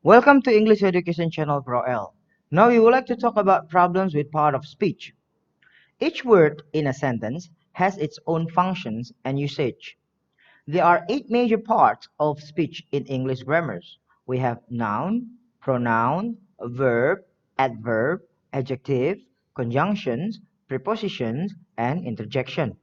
Welcome to English Education Channel Pro L. Now we would like to talk about problems with part of speech. Each word in a sentence has its own functions and usage. There are 8 major parts of speech in English grammars. We have noun, pronoun, verb, adverb, adjective, conjunctions, prepositions, and interjection.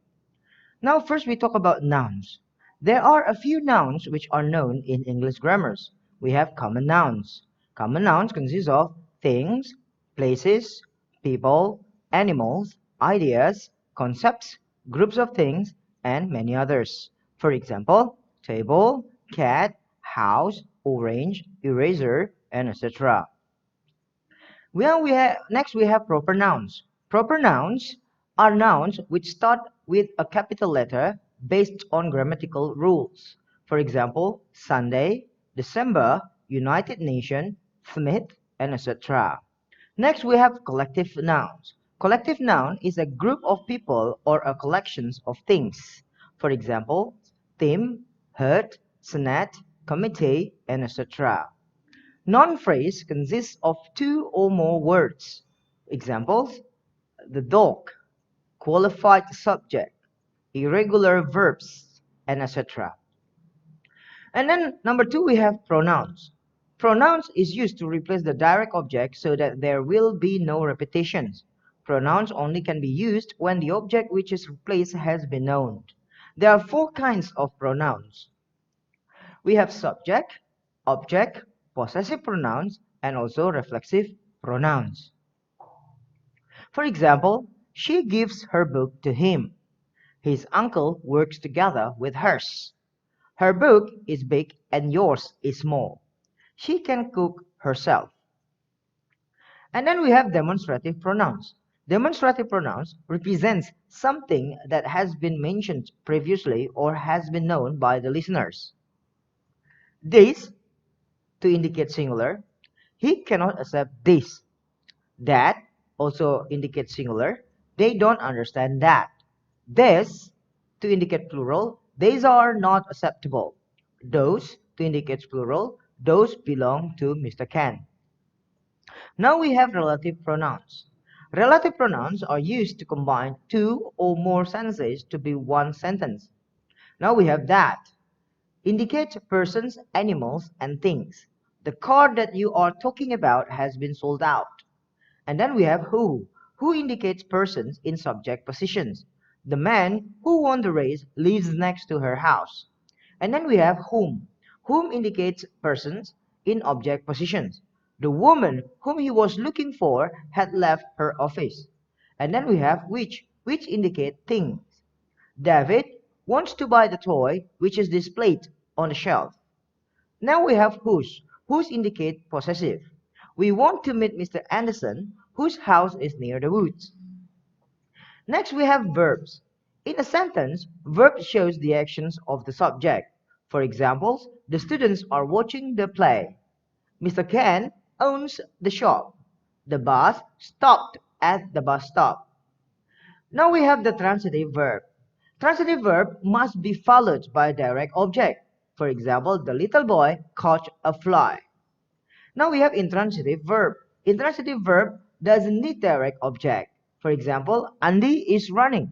Now first we talk about nouns. There are a few nouns which are known in English grammars. We have common nouns. Common nouns consist of things, places, people, animals, ideas, concepts, groups of things, and many others. For example, table, cat, house, orange, eraser, and etc. Next we have proper nouns. Proper nouns are nouns which start with a capital letter based on grammatical rules. For example, Sunday, December, United Nations, Smith, and etc. Next we have collective nouns. Collective noun is a group of people or a collection of things. For example, team, herd, senate, committee, and etc. Non-phrase consists of 2 or more words. Examples: the dog, qualified subject, irregular verbs, and etc. And then number 2 we have pronouns. Pronouns is used to replace the direct object so that there will be no repetitions. Pronouns only can be used when the object which is replaced has been known. There are 4 kinds of pronouns. We have subject, object, possessive pronouns, and also reflexive pronouns. For example, she gives her book to him. His uncle works together with hers. Her book is big and yours is small. She can cook herself. And then we have demonstrative pronouns. Demonstrative pronouns represents something that has been mentioned previously or has been known by the listeners. This to indicate singular. He cannot accept this. That also indicates singular. They don't understand that. This to indicate plural. These are not acceptable. Those to indicate plural. Those belong to Mr. Ken. Now we have relative pronouns. Relative pronouns are used to combine 2 or more sentences to be one sentence. Now we have that. Indicate persons, animals, and things. The car that you are talking about has been sold out. And then we have who indicates persons in subject positions. The man who won the race lives next to her house. And then we have whom indicates persons in object positions. The woman whom he was looking for had left her office. And then we have which indicate things. David wants to buy the toy which is displayed on the shelf. Now we have whose indicate possessive. We want to meet Mr. Anderson, whose house is near the woods. Next we have verbs. In a sentence, verb shows the actions of the subject. For example, the students are watching the play. Mr. Ken owns the shop. The bus stopped at the bus stop. Now we have the transitive verb. Transitive verb must be followed by a direct object. For example, the little boy caught a fly. Now we have intransitive verb. Intransitive verb doesn't need direct object. For example, Andy is running.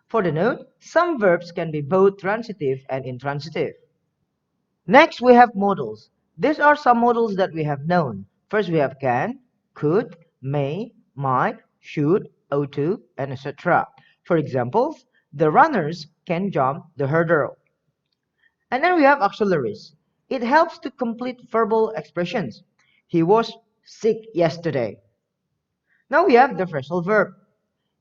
For the note, some verbs can be both transitive and intransitive. Next, we have modals. These are some modals that we have known. First, we have can, could, may, might, should, ought to, and etc. For examples, the runners can jump the hurdle. And then we have auxiliaries. It helps to complete verbal expressions. He was sick yesterday. Now we have the phrasal verb.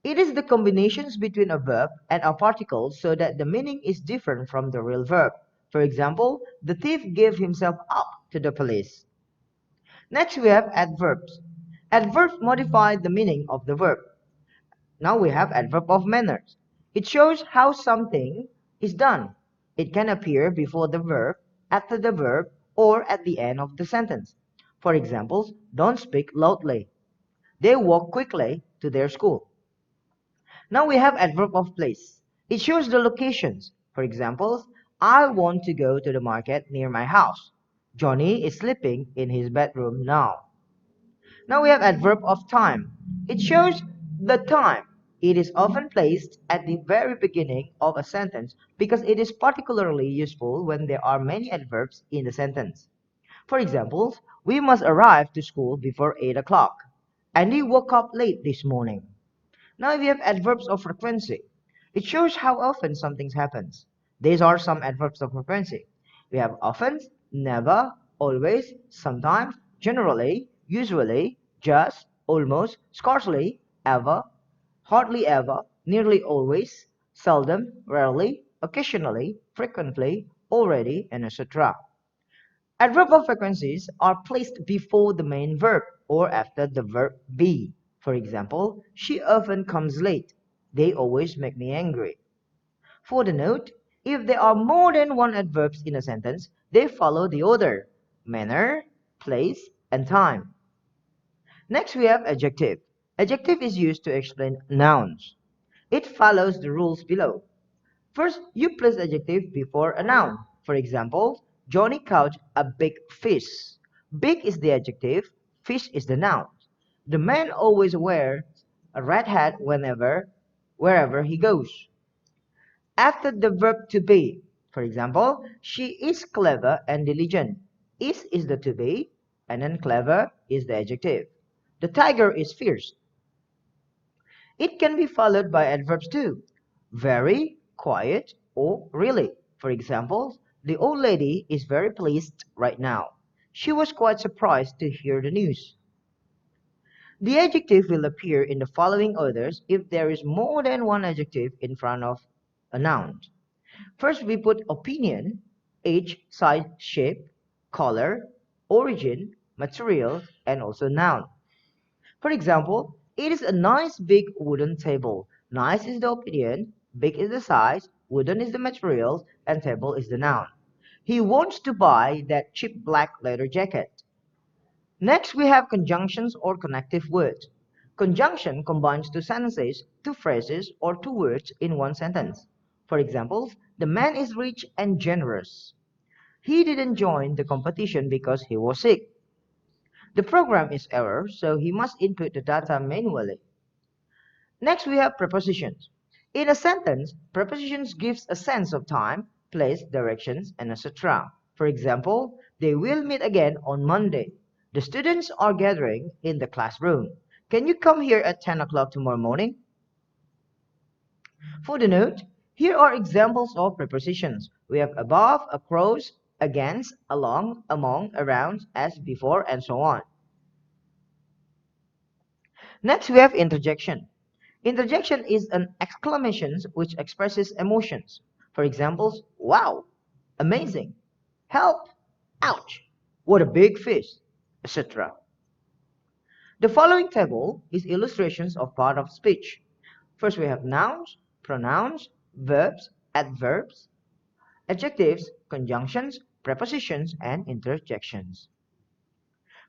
It is the combinations between a verb and a particle so that the meaning is different from the real verb. For example, the thief gave himself up to the police. Next we have adverbs. Adverbs modify the meaning of the verb. Now we have adverb of manners. It shows how something is done. It can appear before the verb, after the verb, or at the end of the sentence. For example, don't speak loudly. They walk quickly to their school. Now we have adverb of place. It shows the locations. For example, I want to go to the market near my house. Johnny is sleeping in his bedroom now. Now we have adverb of time. It shows the time. It is often placed at the very beginning of a sentence because it is particularly useful when there are many adverbs in the sentence. For example, we must arrive to school before 8 o'clock. Andy woke up late this morning. Now we have adverbs of frequency. It shows how often something happens. These are some adverbs of frequency. We have often, never, always, sometimes, generally, usually, just, almost, scarcely, ever, hardly ever, nearly always, seldom, rarely, occasionally, frequently, already, and etc. Adverb of frequencies are placed before the main verb or after the verb be. For example, she often comes late. They always make me angry. For the note, if there are more than one adverbs in a sentence, they follow the order: manner, place, and time. Next we have adjective. Adjective is used to explain nouns. It follows the rules below. First, you place adjective before a noun. For example, Johnny caught a big fish. Big is the adjective, fish is the noun. The man always wears a red hat wherever he goes. After the verb to be, for example, she is clever and diligent. Is the to be, and then clever is the adjective. The tiger is fierce. It can be followed by adverbs too. Very, quiet, or really. For example, the old lady is very pleased right now. She was quite surprised to hear the news. The adjective will appear in the following orders if there is more than one adjective in front of a noun. First, we put opinion, age, size, shape, color, origin, material, and also noun. For example, it is a nice big wooden table. Nice is the opinion, big is the size, wooden is the material, and table is the noun. He wants to buy that cheap black leather jacket. Next, we have conjunctions or connective words. Conjunction combines two sentences, two phrases, or two words in one sentence. For example, the man is rich and generous. He didn't join the competition because he was sick. The program is error, so he must input the data manually. Next, we have prepositions. In a sentence, prepositions gives a sense of time, place, directions, and etc. For example, they will meet again on Monday. The students are gathering in the classroom. Can you come here at 10 o'clock tomorrow morning? For the note, here are examples of prepositions. We have above, across, against, along, among, around, as, before, and so on. Next, we have interjection. Interjection is an exclamation which expresses emotions. For example, wow, amazing, help, ouch, what a big fish, etc. The following table is illustrations of part of speech. First we have nouns, pronouns, verbs, adverbs, adjectives, conjunctions, prepositions, and interjections.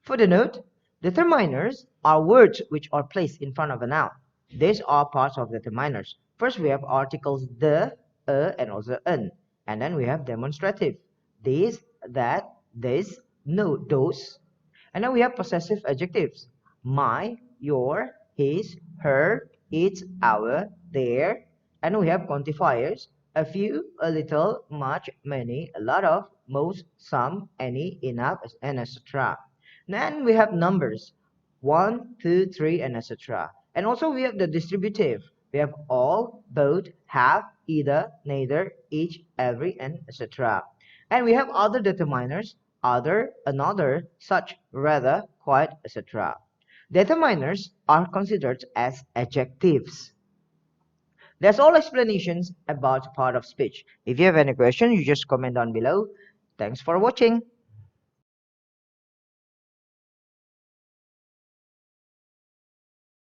For the note, determiners are words which are placed in front of a noun. These are parts of determiners. First, we have articles the, and also an. And then we have demonstrative. This, that, this, no, those. And then we have possessive adjectives. My, your, his, her, its, our, their. And we have quantifiers. A few, a little, much, many, a lot of, most, some, any, enough, and etc. Then we have numbers, 1, 2, 3, and etc. And also we have the distributive. We have all, both, half, either, neither, each, every, and etc. And we have other determiners, other, another, such, rather, quite, etc. Determiners are considered as adjectives. That's all explanations about part of speech. If you have any questions, you just comment down below. Thanks for watching.